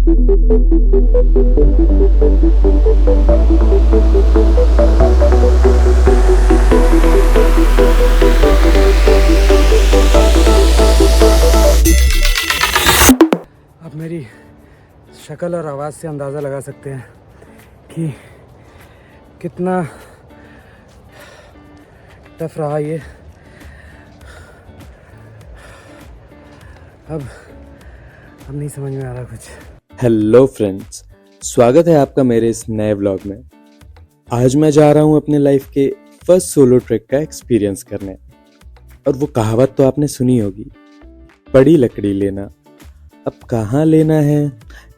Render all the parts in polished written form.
आप मेरी शक्ल और आवाज़ से अंदाज़ा लगा सकते हैं कि कितना टफ रहा ये। अब नहीं समझ में आ रहा कुछ। हेलो फ्रेंड्स, स्वागत है आपका मेरे इस नए व्लॉग में। आज मैं जा रहा हूँ अपने लाइफ के फर्स्ट सोलो ट्रैक का एक्सपीरियंस करने। और वो कहावत तो आपने सुनी होगी, पड़ी लकड़ी लेना। अब कहाँ लेना है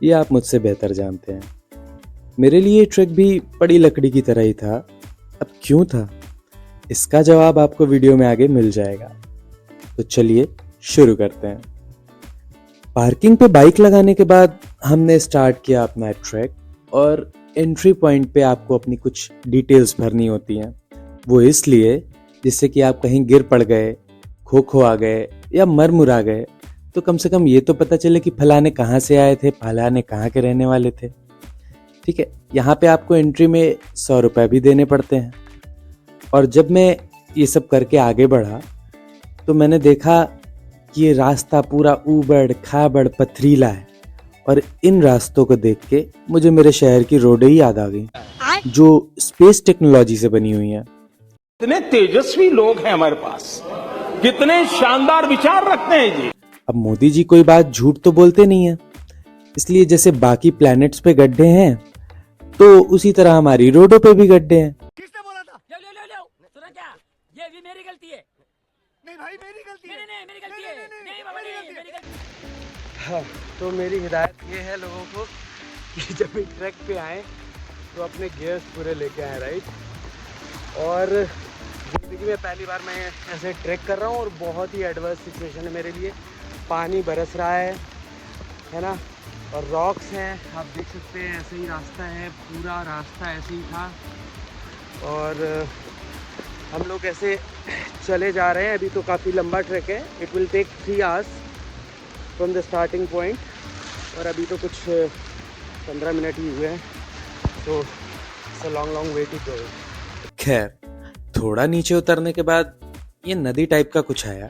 ये आप मुझसे बेहतर जानते हैं। मेरे लिए ट्रैक भी पड़ी लकड़ी की तरह ही था। अब क्यों था, इसका जवाब आपको वीडियो में आगे मिल जाएगा। तो चलिए शुरू करते हैं। पार्किंग पे बाइक लगाने के बाद हमने स्टार्ट किया अपना ट्रैक। और एंट्री पॉइंट पे आपको अपनी कुछ डिटेल्स भरनी होती हैं। वो इसलिए जिससे कि आप कहीं गिर पड़ गए, खो आ गए या मर मुरा गए तो कम से कम ये तो पता चले कि फलाने कहाँ से आए थे, फलाने कहाँ के रहने वाले थे। ठीक है, यहाँ पे आपको एंट्री में 100 रुपये भी देने पड़ते हैं। और जब मैं ये सब करके आगे बढ़ा तो मैंने देखा कि ये रास्ता पूरा ऊबड़ खाबड़ पथरीला है। और इन रास्तों को देख के मुझे मेरे शहर की रोडें ही याद आ गई जो स्पेस टेक्नोलॉजी से बनी हुई हैं। कितने तेजस्वी लोग हैं हमारे पास, कितने शानदार विचार रखते हैं जी। अब मोदी जी कोई बात झूठ तो बोलते नहीं है, इसलिए जैसे बाकी प्लैनेट्स पे गड्ढे हैं तो उसी तरह हमारी रोडों पे भी गड्ढे हैं। किसने बोला था? ले सुना क्या? ये भी मेरी गलती है। नहीं भाई मेरी गलती है। नहीं मेरी गलती है। नहीं बाबा नहीं मेरी गलती। हाँ, तो मेरी हिदायत ये है लोगों को कि जब भी ट्रैक पे आए तो अपने गियर्स पूरे लेके आए, राइट। और ज़िंदगी में पहली बार मैं ऐसे ट्रैक कर रहा हूँ और बहुत ही एडवर्स सिचुएशन है मेरे लिए। पानी बरस रहा है ना, और रॉक्स हैं, आप देख सकते हैं। ऐसे ही रास्ता है, पूरा रास्ता ऐसे ही था। और हम लोग ऐसे चले जा रहे हैं। अभी तो काफ़ी लंबा ट्रैक है। It will take 3 hours from the starting point. और अभी तो कुछ 15 मिनट ही हुए हैं, तो it's a long way to go. खैर, थोड़ा नीचे उतरने के बाद ये नदी टाइप का कुछ आया।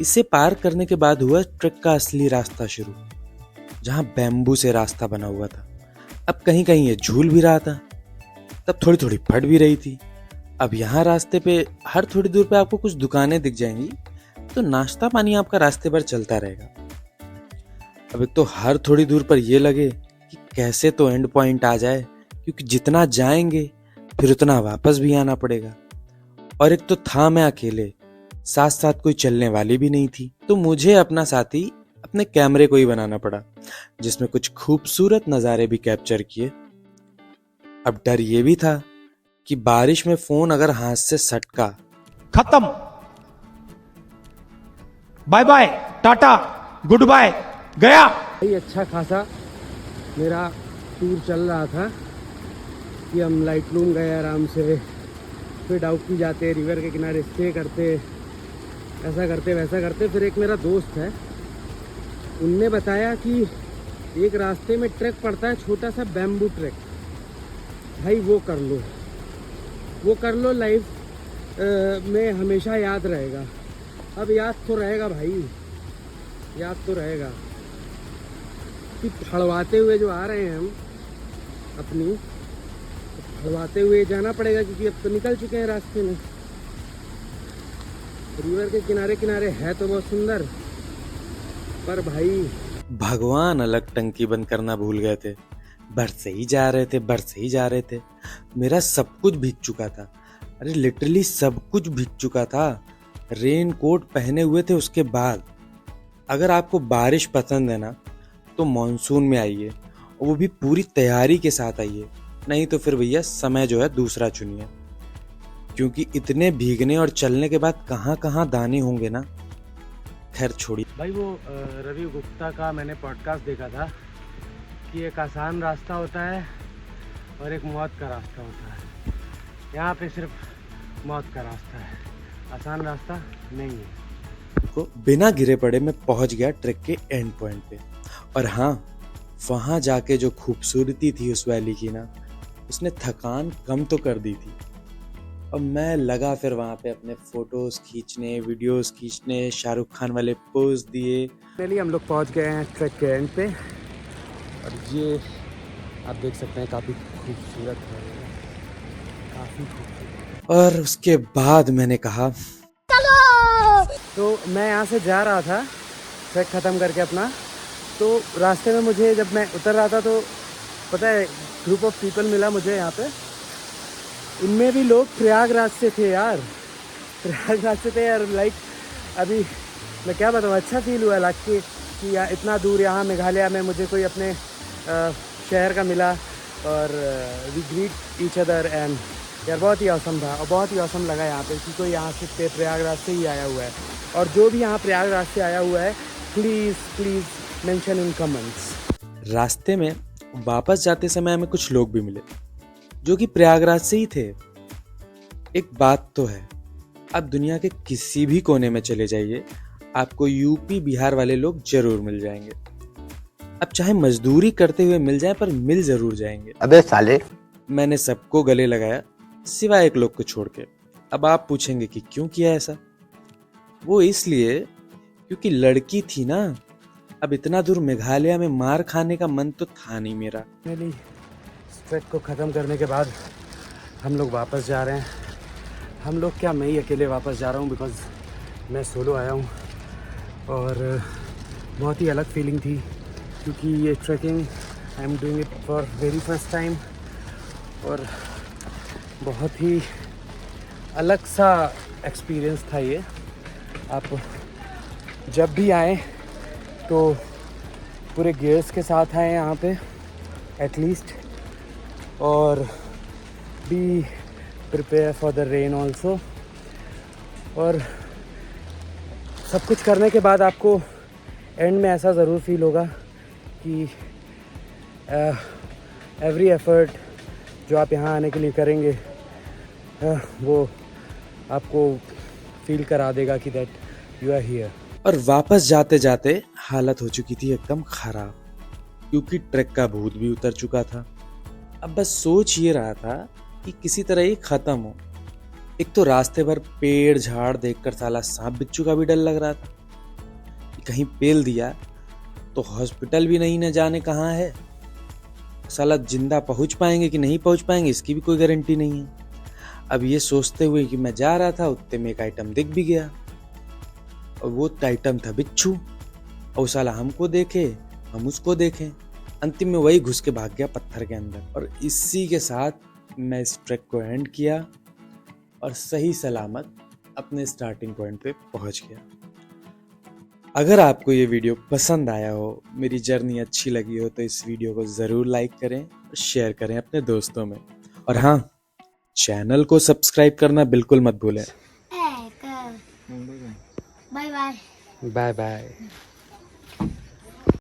इसे पार करने के बाद हुआ ट्रैक का असली रास्ता शुरू, जहाँ बैम्बू से रास्ता बना हुआ था। अब कहीं कहीं ये झूल भी रहा था, तब थोड़ी थोड़ी फट भी रही थी। अब यहाँ रास्ते पे हर थोड़ी दूर पे आपको कुछ दुकानें दिख जाएंगी, तो नाश्ता पानी आपका रास्ते पर चलता रहेगा। अब एक तो हर थोड़ी दूर पर ये लगे कि कैसे तो एंड पॉइंट आ जाए, क्योंकि जितना जाएंगे फिर उतना वापस भी आना पड़ेगा। और एक तो था मैं अकेले, साथ साथ कोई चलने वाली भी नहीं थी, तो मुझे अपना साथी अपने कैमरे को ही बनाना पड़ा, जिसमें कुछ खूबसूरत नज़ारे भी कैप्चर किए। अब डर ये भी था कि बारिश में फोन अगर हाथ से सटका, खत्म, bye bye, tata, good bye, गया। भाई अच्छा खासा मेरा टूर चल रहा था कि हम लाइटलूम गए आराम से, फिर डाउकी जाते, रिवर के किनारे स्टे करते, ऐसा करते वैसा करते। फिर एक मेरा दोस्त है, उनने बताया कि एक रास्ते में ट्रैक पड़ता है, छोटा सा बैम्बू ट्रैक। भाई वो कर लो, लाइफ में हमेशा याद रहेगा। अब याद तो रहेगा भाई, याद तो रहेगा कि फड़वाते हुए जो आ रहे हैं हम अपनी, फड़वाते हुए जाना पड़ेगा, क्योंकि अब तो निकल चुके हैं रास्ते में। रिवर के किनारे किनारे है तो बहुत सुंदर, पर भाई भगवान अलग टंकी बंद करना भूल गए थे। बरसे ही जा रहे थे। मेरा सब कुछ भीग चुका था। अरे लिटरली सब कुछ भीग चुका था। रेन कोट पहने हुए थे। उसके बाद अगर आपको बारिश पसंद है ना, तो मॉनसून में आइए, और वो भी पूरी तैयारी के साथ आइए। नहीं तो फिर भैया समय जो है दूसरा चुनिए, क्योंकि इतने भीगने और चलने के बाद कहाँ कहाँ दाने होंगे ना। खैर छोड़िए। भाई वो रवि गुप्ता का मैंने पॉडकास्ट देखा था कि एक आसान रास्ता होता है और एक मौत का रास्ता होता है। यहाँ पे सिर्फ मौत का रास्ता है, आसान रास्ता नहीं है। को बिना गिरे पड़े मैं पहुंच गया ट्रैक के एंड पॉइंट पे। और हाँ, वहाँ जाके जो खूबसूरती थी उस वैली की ना, उसने थकान कम तो कर दी थी। और मैं लगा फिर वहाँ पे अपने फोटोज खींचने, वीडियोस खींचने, शाहरुख खान वाले पोज दिए। फाइनली हम लोग पहुँच गए हैं ट्रैक के एंड पे, और ये आप देख सकते हैं काफ़ी खूबसूरत है, काफ़ी खूबसूरत। और उसके बाद मैंने कहा तो मैं यहाँ से जा रहा था ट्रैक ख़त्म करके अपना, तो रास्ते में मुझे जब मैं उतर रहा था तो पता है ग्रुप ऑफ पीपल मिला मुझे यहाँ पे। इनमें भी लोग प्रयागराज से थे यार, प्रयागराज से थे यार। लाइक अभी मैं क्या बताऊँ, अच्छा फील हुआ लाइक कि यहाँ इतना दूर यहाँ मेघालय में मुझे कोई अपने शहर का मिला, और we greet each other and यार बहुत ही औसम था, और बहुत ही औसम लगा यहाँ पे कि कोई यहाँ से प्रयागराज से ही आया हुआ है। और जो भी यहाँ प्रयागराज से आया हुआ है, प्लीज़ मेंशन इन कमेंट्स। रास्ते में वापस जाते समय हमें कुछ लोग भी मिले जो कि प्रयागराज से ही थे। एक बात तो है, आप दुनिया के किसी भी कोने में चले जाइए, आपको यूपी बिहार वाले लोग जरूर मिल जाएंगे। अब चाहे मजदूरी करते हुए मिल जाए, पर मिल जरूर जाएंगे। अबे साले। मैंने सबको गले लगाया सिवाय एक लोग को छोड़ के। अब आप पूछेंगे कि क्यों किया ऐसा? वो इसलिए क्योंकि लड़की थी ना। अब इतना दूर मेघालय में मार खाने का मन तो था नहीं मेरा। फाइनली ट्रैक को ख़त्म करने के बाद हम लोग वापस जा रहे हैं। हम लोग क्या, मैं ही अकेले वापस जा रहा हूँ, बिकॉज़ मैं सोलो आया हूँ। और बहुत ही अलग फीलिंग थी, क्योंकि ये tracking I am doing it for very first time, और बहुत ही अलग सा एक्सपीरियंस था ये। आप जब भी आएँ तो पूरे गियर्स के साथ आएँ यहाँ पे एटलीस्ट, और be prepare for the rain also. और सब कुछ करने के बाद आपको एंड में ऐसा ज़रूर फील होगा कि एवरी एफर्ट जो आप यहाँ आने के लिए करेंगे वो आपको फील करा देगा कि दैट यू आर हियर। और वापस जाते जाते हालत हो चुकी थी एकदम खराब, क्योंकि ट्रैक का भूत भी उतर चुका था। अब बस सोच ये रहा था कि किसी तरह ये खत्म हो। एक तो रास्ते भर पेड़ झाड़ देखकर साला सांप बिच्छू का भी डर लग रहा था कि कहीं पेल दिया तो हॉस्पिटल भी नहीं न जाने कहाँ है, साला जिंदा पहुंच पाएंगे कि नहीं पहुंच पाएंगे इसकी भी कोई गारंटी नहीं है। अब ये सोचते हुए कि मैं जा रहा था, उतने में एक आइटम दिख भी गया, और वो आइटम था बिच्छू। और साला हमको देखे, हम उसको देखें, अंतिम में वही घुस के भाग गया पत्थर के अंदर। और इसी के साथ मैं इस ट्रैक को एंड किया और सही सलामत अपने स्टार्टिंग पॉइंट पे पहुंच गया। अगर आपको ये वीडियो पसंद आया हो, मेरी जर्नी अच्छी लगी हो, तो इस वीडियो को ज़रूर लाइक करें और शेयर करें अपने दोस्तों में। और हाँ, चैनल को सब्सक्राइब करना बिल्कुल मत भूलें। Bye bye. Bye bye.